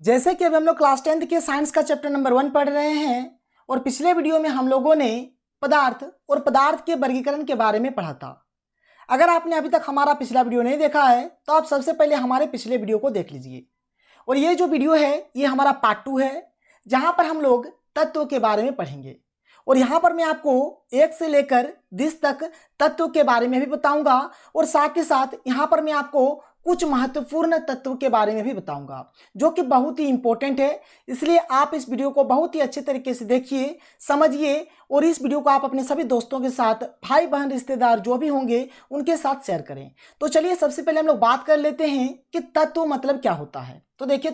जैसे कि अभी हम लोग क्लास 10th के साइंस का चैप्टर नंबर 1 पढ़ रहे हैं और पिछले वीडियो में हम लोगों ने पदार्थ और पदार्थ के वर्गीकरण के बारे में पढ़ा था। अगर आपने अभी तक हमारा पिछला वीडियो नहीं देखा है तो आप सबसे पहले हमारे पिछले वीडियो को देख लीजिए। और ये जो वीडियो है ये हमारा पार्ट 2 है, जहाँ पर हम लोग तत्व के बारे में पढ़ेंगे। और यहाँ पर मैं आपको 1 से लेकर 20 तक तत्व के बारे में भी बताऊंगा और साथ ही साथ यहाँ पर मैं आपको कुछ महत्वपूर्ण तत्व के बारे में भी बताऊंगा जो कि बहुत ही इंपॉर्टेंट है। इसलिए आप इस वीडियो को बहुत ही अच्छे तरीके से देखिए, समझिए और इस वीडियो को आप अपने सभी दोस्तों के साथ, भाई बहन रिश्तेदार जो भी होंगे उनके साथ शेयर करें। तो चलिए सबसे पहले हम लोग बात कर लेते हैं कि तत्व मतलब क्या होता है। तो देखिए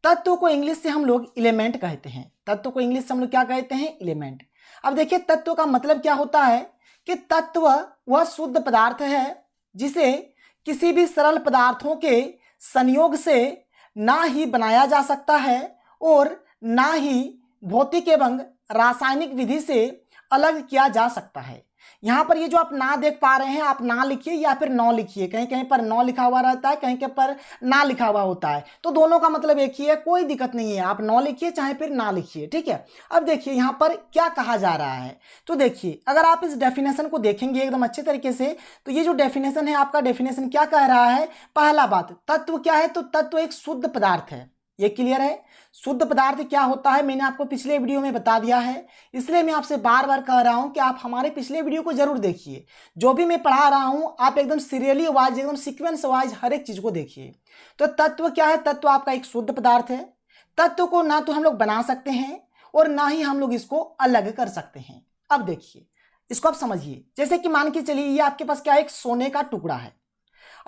तत्व को इंग्लिश से हम लोग एलिमेंट कहते हैं। तत्व को इंग्लिश से हम लोग क्या कहते हैं? एलिमेंट। अब देखिए तत्व का मतलब क्या होता है कि तत्व वह शुद्ध पदार्थ है जिसे किसी भी सरल पदार्थों के संयोग से ना ही बनाया जा सकता है और ना ही भौतिक एवं रासायनिक विधि से अलग किया जा सकता है। यहाँ पर ये जो आप ना देख पा रहे हैं, आप ना लिखिए या फिर नौ लिखिए। कहीं कहीं पर नौ लिखा हुआ रहता है, कहीं कहीं पर ना लिखा हुआ होता है, तो दोनों का मतलब एक ही है, कोई दिक्कत नहीं है। आप नौ लिखिए चाहे फिर ना लिखिए, ठीक है। अब देखिए यहाँ पर क्या कहा जा रहा है। तो देखिए अगर आप इस डेफिनेशन को देखेंगे एकदम अच्छे तरीके से, तो ये जो डेफिनेशन है आपका डेफिनेशन क्या कह रहा है? पहला बात, तत्व क्या है? तो तत्व एक शुद्ध पदार्थ है। ये क्लियर है? शुद्ध पदार्थ क्या होता है मैंने आपको पिछले वीडियो में बता दिया है, इसलिए मैं आपसे बार बार कह रहा हूं कि आप हमारे पिछले वीडियो को जरूर देखिए। जो भी मैं पढ़ा रहा हूं आप एकदम सीरियली वाइज, एकदम सीक्वेंस वाइज हर एक चीज को देखिए। तो तत्व क्या है? तत्व आपका एक शुद्ध पदार्थ है। तत्व को ना तो हम लोग बना सकते हैं और ना ही हम लोग इसको अलग कर सकते हैं। अब देखिए इसको आप समझिए। जैसे कि मान के चलिए ये आपके पास क्या है? एक सोने का टुकड़ा है।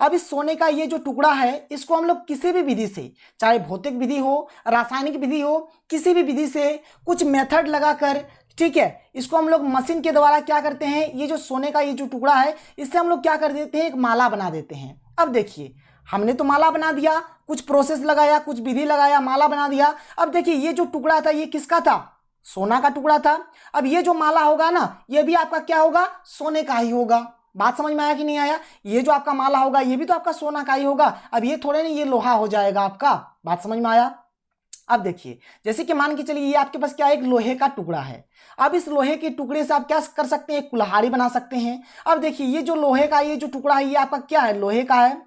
अब इस सोने का ये जो टुकड़ा है इसको हम लोग किसी भी विधि से, चाहे भौतिक विधि हो, रासायनिक विधि हो, किसी भी विधि से कुछ मेथड लगाकर, ठीक है, इसको हम लोग मशीन के द्वारा क्या करते हैं? ये जो सोने का ये जो टुकड़ा है इससे हम लोग क्या कर देते हैं? एक माला बना देते हैं। अब देखिए हमने तो माला बना दिया, कुछ प्रोसेस लगाया, कुछ विधि लगाया, माला बना दिया। अब देखिए ये जो टुकड़ा था ये किसका था? सोना का टुकड़ा था। अब ये जो माला होगा ना ये भी आपका क्या होगा? सोने का ही होगा। बात समझ में आया कि नहीं आया? ये जो आपका माला होगा ये भी तो आपका सोना का ही होगा। अब ये थोड़े नहीं ये लोहा हो जाएगा आपका। बात समझ में आया? अब देखिए जैसे कि मान के चलिए ये आपके पास क्या है? एक लोहे का टुकड़ा है। अब इस लोहे के टुकड़े से आप क्या कर सकते हैं? एक कुल्हाड़ी बना सकते हैं। अब देखिए ये जो लोहे का ये जो टुकड़ा है ये आपका क्या है? लोहे का है।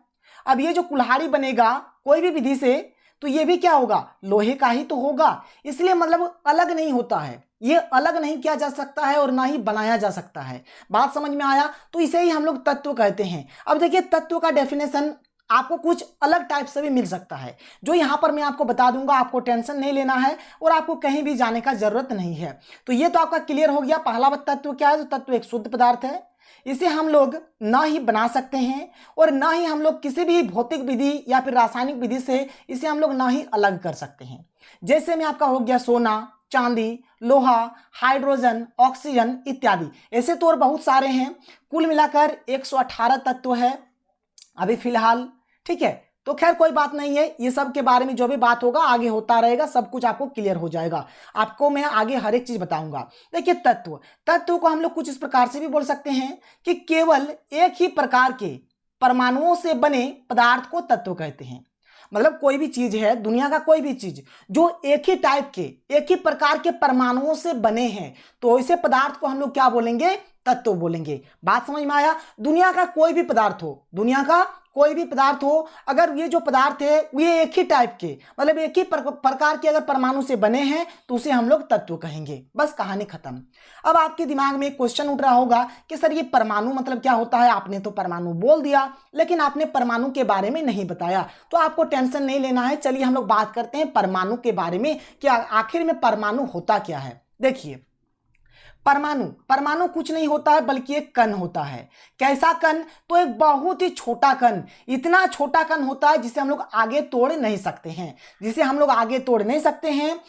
अब ये जो कुल्हाड़ी बनेगा कोई भी विधि से तो ये भी क्या होगा? लोहे का ही तो होगा। इसलिए मतलब अलग नहीं होता है, ये अलग नहीं किया जा सकता है और ना ही बनाया जा सकता है। बात समझ में आया? तो इसे ही हम लोग तत्व कहते हैं। अब देखिए तत्व का डेफिनेशन आपको कुछ अलग टाइप से भी मिल सकता है जो यहाँ पर मैं आपको बता दूंगा। आपको टेंशन नहीं लेना है और आपको कहीं भी जाने का जरूरत नहीं है। तो ये तो आपका क्लियर हो गया। पहला तत्व क्या है? तो तत्व एक शुद्ध पदार्थ है, इसे हम लोग ना ही बना सकते हैं और ना ही हम लोग किसी भी भौतिक विधि या फिर रासायनिक विधि से इसे हम लोग ना ही अलग कर सकते हैं। जैसे में आपका हो गया सोना, चांदी, लोहा, हाइड्रोजन, ऑक्सीजन इत्यादि। ऐसे तो और बहुत सारे हैं। कुल मिलाकर 118 तत्व है अभी फिलहाल, ठीक है। तो खैर कोई बात नहीं है, ये सब के बारे में जो भी बात होगा आगे होता रहेगा, सब कुछ आपको क्लियर हो जाएगा। आपको मैं आगे हर एक चीज बताऊंगा। देखिए तत्व को हम लोग कुछ इस प्रकार से भी बोल सकते हैं कि केवल एक ही प्रकार के परमाणुओं से बने पदार्थ को तत्व कहते हैं। मतलब कोई भी चीज है, दुनिया का कोई भी चीज जो एक ही टाइप के, एक ही प्रकार के परमाणुओं से बने हैं तो ऐसे पदार्थ को हम लोग क्या बोलेंगे? तत्व बोलेंगे। बात समझ में आया? दुनिया का कोई भी पदार्थ हो, दुनिया का कोई भी पदार्थ हो, अगर ये जो पदार्थ है ये एक ही टाइप के, मतलब एक ही प्रकार के अगर परमाणु से बने हैं तो उसे हम लोग तत्व कहेंगे। बस कहानी खत्म। अब आपके दिमाग में एक क्वेश्चन उठ रहा होगा कि सर ये परमाणु मतलब क्या होता है? आपने तो परमाणु बोल दिया लेकिन आपने परमाणु के बारे में नहीं बताया। तो आपको टेंशन नहीं लेना है। चलिए हम लोग बात करते हैं परमाणु के बारे में कि आखिर में परमाणु होता क्या है। देखिए परमाणु कुछ नहीं होता है बल्कि एक कण होता है। कैसा कण? तो एक बहुत ही छोटा कण, इतना छोटा कण होता है जिसे हम लोग आगे तोड़ नहीं सकते हैं। जिसे हम लोग आगे तोड़ नहीं सकते हैं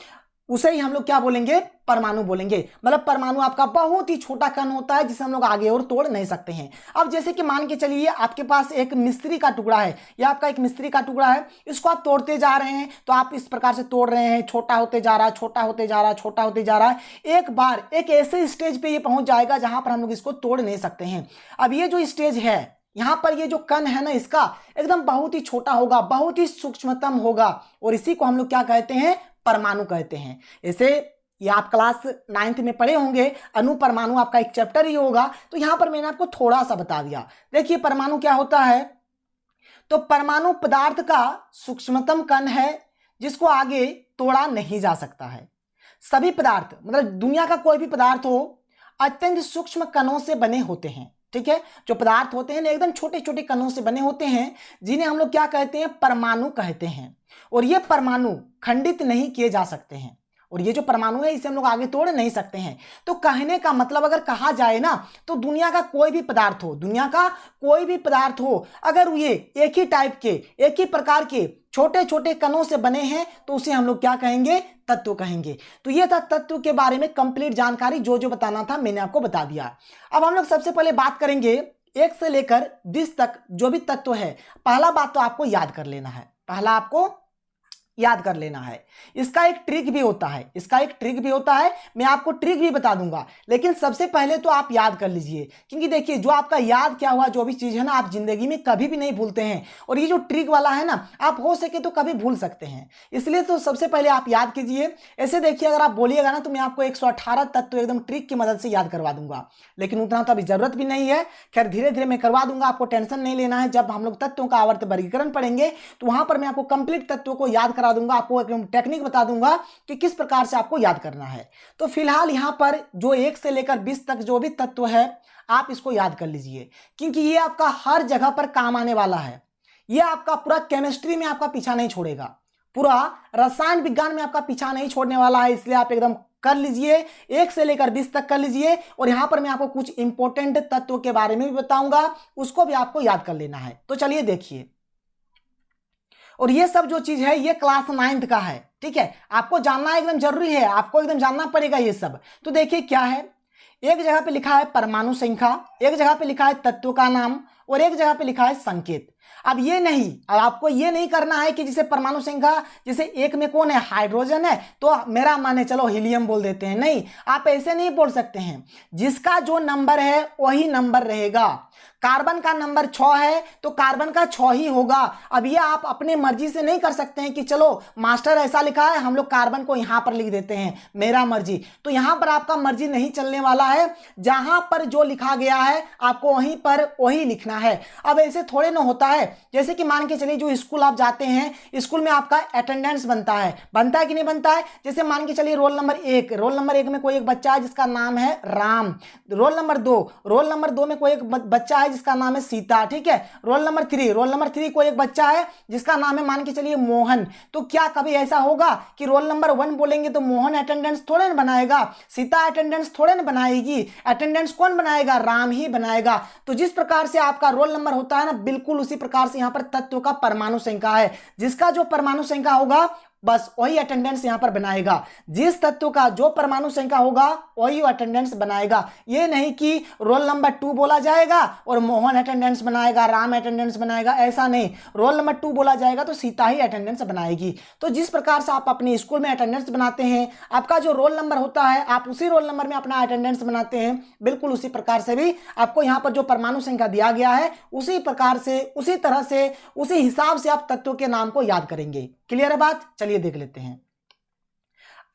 उसे ही हम लोग क्या बोलेंगे? परमाणु बोलेंगे। मतलब परमाणु आपका बहुत ही छोटा कण होता है जिसे हम लोग आगे और तोड़ नहीं सकते हैं। अब जैसे कि मान के चलिए आपके पास एक मिस्त्री का टुकड़ा है, या आपका एक मिस्त्री का टुकड़ा है, इसको आप तोड़ते जा रहे हैं तो आप इस प्रकार से तोड़ रहे हैं, छोटा होते जा रहा है, छोटा होते जा रहा है, छोटा होते जा रहा है। एक बार एक ऐसे स्टेज पे ये पहुंच जाएगा जहां पर हम लोग इसको तोड़ नहीं सकते हैं। अब ये जो स्टेज है यहाँ पर ये जो कण है ना इसका एकदम बहुत ही छोटा होगा, बहुत ही सूक्ष्मतम होगा, और इसी को हम लोग क्या कहते हैं, परमाणु कहते हैं। इसे ये आप क्लास 9th में पढ़े होंगे, अणु परमाणु आपका एक चैप्टर ही होगा, तो यहाँ पर मैंने आपको थोड़ा सा बता दिया। देखिए परमाणु क्या होता है, तो परमाणु पदार्थ का सूक्ष्मतम कण है जिसको आगे तोड़ा नहीं जा सकता है। सभी पदार्थ मतलब दुनिया का कोई भी पदार्थ हो अत्यंत सूक्ष्म कणों से बने होते हैं, ठीक है। जो पदार्थ होते हैं ना एकदम छोटे छोटे कणों से बने होते हैं, जिन्हें हम लोग क्या कहते हैं, परमाणु कहते हैं। और ये परमाणु खंडित नहीं किए जा सकते हैं, और ये जो परमाणु है इसे हम लोग आगे तोड़ नहीं सकते हैं। तो कहने का मतलब अगर कहा जाए ना, तो दुनिया का कोई भी पदार्थ हो, दुनिया का कोई भी पदार्थ हो, अगर ये एक ही टाइप के, एक ही प्रकार के छोटे छोटे कणों से बने हैं, तो उसे हम लोग क्या कहेंगे, तत्व कहेंगे। तो ये था तत्व के बारे में कंप्लीट जानकारी, जो जो बताना था मैंने आपको बता दिया। अब हम लोग सबसे पहले बात करेंगे 1 से लेकर 20 तक जो भी तत्व है। पहला बात तो आपको याद कर लेना है, पहला आपको याद कर लेना है। इसका एक ट्रिक भी होता है, इसका एक ट्रिक भी होता है, मैं आपको ट्रिक भी बता दूंगा, लेकिन सबसे पहले तो आप याद कर लीजिए, क्योंकि देखिए जो आपका याद क्या हुआ जो भी चीज है ना, आप जिंदगी में कभी भी नहीं भूलते हैं, और ये जो ट्रिक वाला है ना, आप हो सके तो कभी भूल सकते हैं, इसलिए तो सबसे पहले आप याद कीजिए। ऐसे देखिए अगर आप बोलिएगा ना तो मैं आपको 118 तत्व एकदम ट्रिक की मदद से याद करवा दूंगा, लेकिन उतना तो अभी जरूरत भी नहीं है। खैर धीरे धीरे मैं करवा दूंगा, आपको टेंशन नहीं लेना है। जब हम लोग तत्वों का आवर्त वर्गीकरण पढ़ेंगे तो वहां पर मैं आपको कंप्लीट तत्वों को याद करा दूंगा, आपको एक टेक्निक बता दूंगा कि किस प्रकार से आपको याद करना है। तो फिलहाल यहां पर जो 1 से लेकर 20 तक जो भी तत्व है आप इसको याद कर लीजिए, क्योंकि ये आपका हर जगह पर काम आने वाला है। ये आपका पूरा केमिस्ट्री में आपका पीछा नहीं छोड़ेगा, पूरा रसायन विज्ञान में आपका पीछा नहीं छोड़ने वाला है, इसलिए आप एकदम कर लीजिए। 1 से लेकर 20 तक कर लीजिए, और यहां पर मैं आपको कुछ इंपॉर्टेंट तत्वों के बारे में भी बताऊंगा, उसको भी आपको याद कर लेना है। तो चलिए देखिए, और ये सब जो चीज है ये क्लास 9th का है, ठीक है, आपको जानना एकदम जरूरी है, आपको एकदम जानना पड़ेगा ये सब। तो देखिए क्या है, एक जगह पे लिखा है परमाणु संख्या, एक जगह पे लिखा है तत्व का नाम, और एक जगह पे लिखा है संकेत। अब ये नहीं, अब आपको ये नहीं करना है कि जैसे परमाणु संख्या, जैसे एक में कौन है, हाइड्रोजन है, तो मेरा माने चलो हीलियम बोल देते हैं, नहीं, आप ऐसे नहीं बोल सकते हैं। जिसका जो नंबर है वही नंबर रहेगा। कार्बन का नंबर 6 है तो कार्बन का 6 ही होगा। अब ये आप अपने मर्जी से नहीं कर सकते हैं कि चलो मास्टर ऐसा लिखा है हम लोग कार्बन को यहां पर लिख देते हैं, मेरा मर्जी। तो यहां पर आपका मर्जी नहीं चलने वाला है, जहां पर जो लिखा गया है आपको वहीं पर वही लिखना है। अब ऐसे थोड़े ना होता है, जैसे कि मान के चलिए जो स्कूल आप जाते हैं, स्कूल में आपका अटेंडेंस बनता है कि नहीं बनता है। जैसे मान के चलिए रोल नंबर 1 में कोई एक बच्चा है जिसका नाम है राम, रोल नंबर 2 में कोई एक बच्चा है जिसका नाम है सीता, ठीक है। रोल नंबर 3 कोई एक बच्चा है जिसका नाम है मान के चलिए मोहन। तो क्या कभी ऐसा होगा कि रोल नंबर 1 बोलेंगे तो मोहन अटेंडेंस थोड़े ना बनाएगा, सीता अटेंडेंस थोड़े ना बनाएगी, अटेंडेंस कौन बनाएगा, राम ही बनाएगा। तो जिस प्रकार से आपका रोल नंबर होता है ना, बिल्कुल उसी प्रकार से यहाँ पर तत्व का परमाणु संख्या है। जिसका जो परमाणु संख्या होगा बस वही अटेंडेंस यहां पर बनाएगा। जिस तत्व का जो परमाणु संख्या होगा वही अटेंडेंस बनाएगा। ये नहीं कि रोल नंबर 2 बोला जाएगा और मोहन अटेंडेंस बनाएगा, राम अटेंडेंस बनाएगा, ऐसा नहीं। रोल नंबर 2 बोला जाएगा तो सीता ही अटेंडेंस बनाएगी। तो जिस प्रकार से आप अपने स्कूल में अटेंडेंस बनाते हैं, आपका जो रोल नंबर होता है आप उसी रोल नंबर में अपना अटेंडेंस बनाते हैं, बिल्कुल उसी प्रकार से भी आपको यहाँ पर जो परमाणु संख्या दिया गया है उसी प्रकार से, उसी तरह से, उसी हिसाब से आप तत्व के नाम को याद करेंगे। क्लियर है बात? चलिए देख लेते हैं।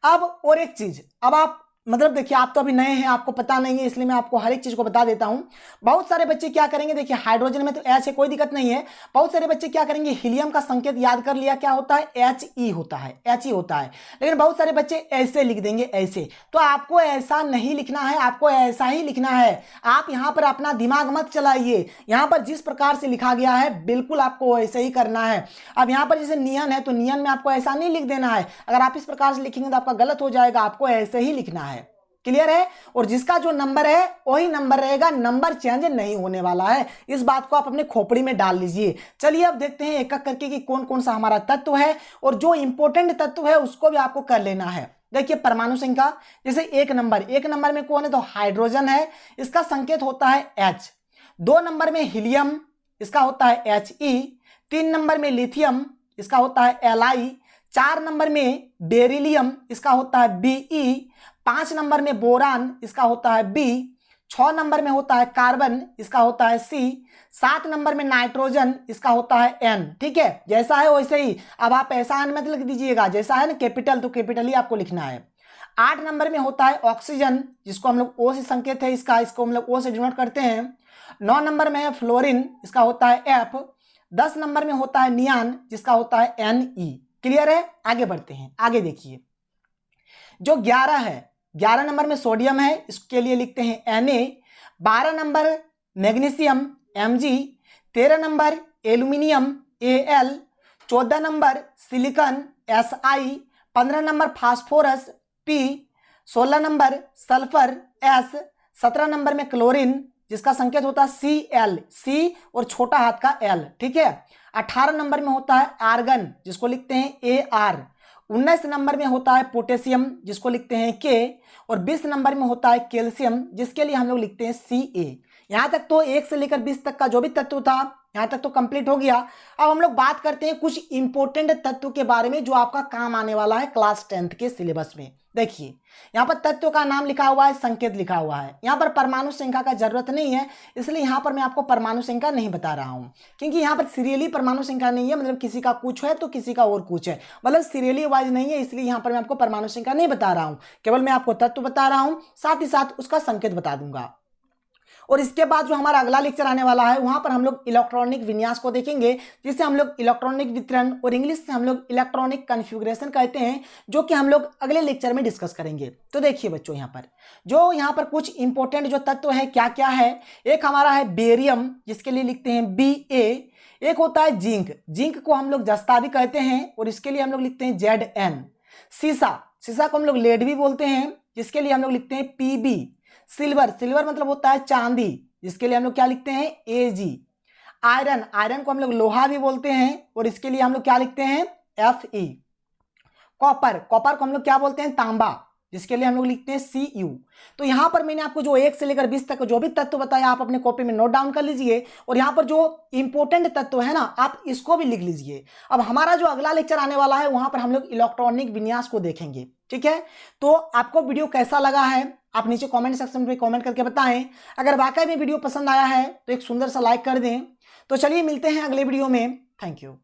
अब और एक चीज, अब आप मतलब देखिए आप तो अभी नए हैं, आपको पता नहीं है, इसलिए मैं आपको हर एक चीज को बता देता हूं। बहुत सारे बच्चे क्या करेंगे, देखिए हाइड्रोजन में तो एच है, कोई दिक्कत नहीं है। बहुत सारे बच्चे क्या करेंगे, हीलियम का संकेत याद कर लिया, क्या होता है, He होता है, He होता है। लेकिन बहुत सारे बच्चे ऐसे लिख देंगे, ऐसे। तो आपको ऐसा नहीं लिखना है, आपको ऐसा ही लिखना है। आप यहाँ पर अपना दिमाग मत चलाइए, यहाँ पर जिस प्रकार से लिखा गया है बिल्कुल आपको ऐसे ही करना है। अब यहाँ पर जैसे नियन है तो नियन में आपको ऐसा नहीं लिख देना है, अगर आप इस प्रकार से लिखेंगे तो आपका गलत हो जाएगा, आपको ऐसे ही लिखना है। क्लियर है? और जिसका जो नंबर है वही नंबर रहेगा, नंबर चेंज नहीं होने वाला है। इस बात को आप अपने खोपड़ी में डाल लीजिए। चलिए अब देखते हैं एक एक करके कि कौन कौन सा हमारा तत्व है, और जो इंपॉर्टेंट तत्व है उसको भी आपको कर लेना है। देखिए परमाणु संख्या, जैसे एक नंबर में कौन है, तो हाइड्रोजन है, इसका संकेत होता है H। 2 नंबर में हीलियम, इसका होता है He। 3 नंबर में लिथियम, इसका होता है Li। 4 नंबर में बेरिलियम, इसका होता है Be। 5 नंबर में बोरान, इसका होता है B। 6 नंबर में होता है कार्बन, इसका होता है C। 7 नंबर में नाइट्रोजन, इसका होता है N। ठीक है, जैसा है वैसे ही। अब आप ऐसा N मत लिख दीजिएगा, जैसा है ना कैपिटल तो कैपिटल ही आपको लिखना है। 8 नंबर में होता है ऑक्सीजन, जिसको हम लोग O से संकेत है इसका, इसको हम लोग O से डिनोट करते हैं। 9 नंबर में है फ्लोरीन, इसका होता है F। 10 नंबर में होता है नियान, जिसका होता है Ne। क्लियर है, आगे बढ़ते हैं। आगे देखिए, जो 11 है, 11 नंबर में सोडियम है, इसके लिए लिखते हैं Na। 12 number magnesium Mg। 13 number aluminium Al। 14 number silicon Si। 15 number phosphorus P। 16 number sulphur S। 17 number में क्लोरीन, जिसका संकेत होता है Cl, C और छोटा हाथ का L। ठीक है। 18 नंबर में होता है आर्गन, जिसको लिखते हैं Ar। 19 नंबर में होता है पोटेशियम, जिसको लिखते हैं K। और 20 नंबर में होता है कैल्शियम, जिसके लिए हम लोग लिखते हैं Ca। यहाँ तक तो 1 से लेकर 20 तक का जो भी तत्व था यहाँ तक तो कंप्लीट हो गया। अब हम लोग बात करते हैं कुछ इंपॉर्टेंट तत्व के बारे में जो आपका काम आने वाला है क्लास 10th के सिलेबस में। देखिए, यहाँ पर तत्व का नाम लिखा हुआ है, संकेत लिखा हुआ है। यहाँ पर परमाणु संख्या का जरूरत नहीं है, इसलिए यहाँ पर मैं आपको परमाणु संख्या नहीं बता रहा हूँ, क्योंकि यहाँ पर सीरियली परमाणु संख्या नहीं है। मतलब किसी का कुछ है तो किसी का और कुछ है, मतलब सीरियली वाइज नहीं है, इसलिए यहाँ पर मैं आपको परमाणु संख्या नहीं बता रहा हूँ। केवल मैं आपको तत्व बता रहा हूँ, साथ ही साथ उसका संकेत बता दूंगा। और इसके बाद जो हमारा अगला लेक्चर आने वाला है वहां पर हम लोग इलेक्ट्रॉनिक विन्यास को देखेंगे, जिसे हम लोग इलेक्ट्रॉनिक वितरण और इंग्लिश से हम लोग इलेक्ट्रॉनिक कॉन्फ़िगरेशन कहते हैं, जो कि हम लोग अगले लेक्चर में डिस्कस करेंगे। तो देखिए बच्चों, यहाँ पर कुछ इंपॉर्टेंट जो तत्व है क्या क्या है। एक हमारा है बेरियम, जिसके लिए लिखते हैं Ba। एक होता है जिंक, जिंक को हम लोग जस्ता भी कहते हैं और इसके लिए हम लोग लिखते हैं Zn। सीसा, सीसा को हम लोग लेड भी बोलते हैं, जिसके लिए हम लोग लिखते हैं Pb। सिल्वर, सिल्वर मतलब होता है चांदी, जिसके लिए हम लोग क्या लिखते हैं Ag। आयरन, आयरन को हम लोग लोहा भी बोलते हैं और इसके लिए हम लोग क्या लिखते हैं Fe। कॉपर, कॉपर को हम लोग क्या बोलते हैं तांबा, जिसके लिए हम लोग लिखते हैं Cu। तो यहाँ पर मैंने आपको जो 1 से लेकर 20 तक जो भी तत्व बताया आप अपने कॉपी में नोट डाउन कर लीजिए, और यहाँ पर जो इंपॉर्टेंट तत्व है ना आप इसको भी लिख लीजिए। अब हमारा जो अगला लेक्चर आने वाला है वहां पर हम लोग इलेक्ट्रॉनिक विन्यास को देखेंगे। ठीक है, तो आपको वीडियो कैसा लगा है आप नीचे कमेंट सेक्शन में कमेंट करके बताएं। अगर वाकई में वीडियो पसंद आया है तो एक सुंदर सा लाइक कर दें। तो चलिए मिलते हैं अगले वीडियो में। Thank you.